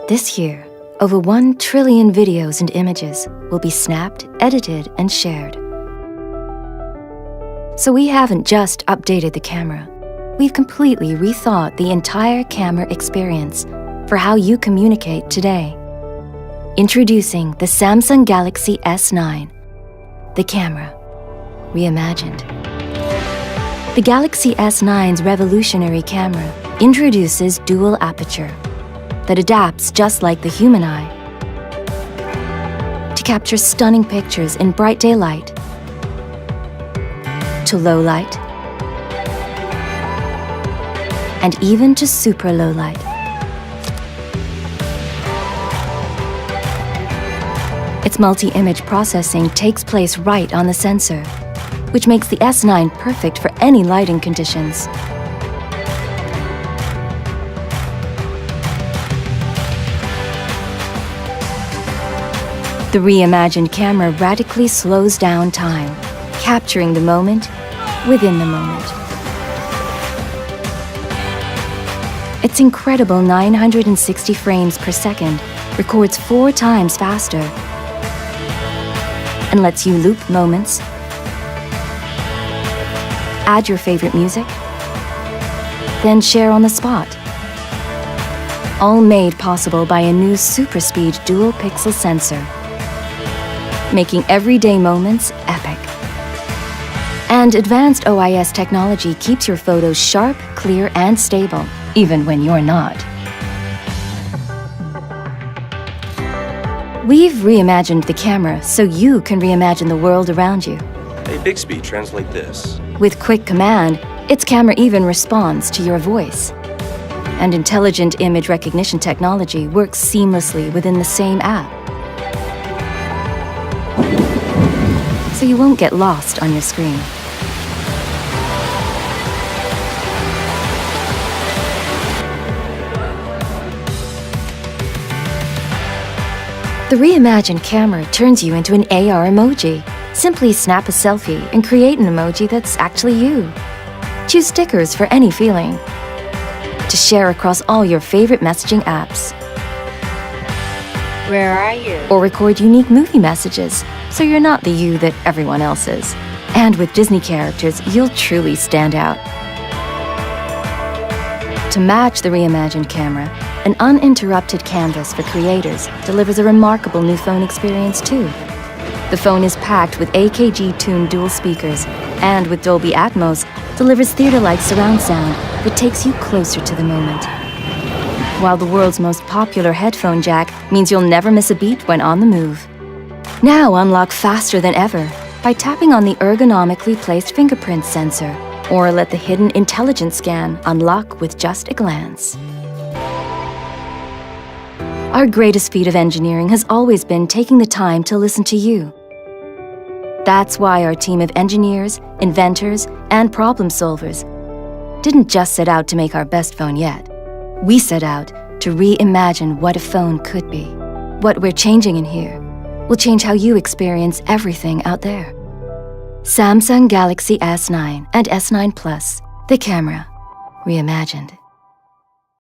This year, over 1 trillion videos and images will be snapped, edited, and shared. So we haven't just updated the camera. We've completely rethought the entire camera experience for how you communicate today. Introducing the Samsung Galaxy S9, the camera reimagined. The Galaxy S9's revolutionary camera introduces dual aperture that adapts just like the human eye to capture stunning pictures in bright daylight, to low light, and even to super low light. Its multi-image processing takes place right on the sensor, which makes the S9 perfect for any lighting conditions. The reimagined camera radically slows down time, capturing the moment within the moment. Its incredible 960 frames per second records 4 times faster and lets you loop moments, add your favorite music, then share on the spot. All made possible by a new super speed dual pixel sensor, making everyday moments epic. And advanced OIS technology keeps your photos sharp, clear, and stable, even when you're not. We've reimagined the camera so you can reimagine the world around you. Hey, Bixby, translate this. With quick command, its camera even responds to your voice. And intelligent image recognition technology works seamlessly within the same app, so you won't get lost on your screen. The reimagined camera turns you into an AR emoji. Simply snap a selfie and create an emoji that's actually you. Choose stickers for any feeling, to share across all your favorite messaging apps. Where are you? Or record unique movie messages, so you're not the you that everyone else is. And with Disney characters, you'll truly stand out. To match the reimagined camera, an uninterrupted canvas for creators delivers a remarkable new phone experience too. The phone is packed with AKG-tuned dual speakers, and with Dolby Atmos, delivers theater-like surround sound that takes you closer to the moment. While the world's most popular headphone jack means you'll never miss a beat when on the move. Now unlock faster than ever by tapping on the ergonomically placed fingerprint sensor, or let the hidden intelligence scan unlock with just a glance. Our greatest feat of engineering has always been taking the time to listen to you. That's why our team of engineers, inventors, and problem solvers didn't just set out to make our best phone yet. We set out to reimagine what a phone could be. What we're changing in here will change how you experience everything out there. Samsung Galaxy S9 and S9 Plus, the camera reimagined.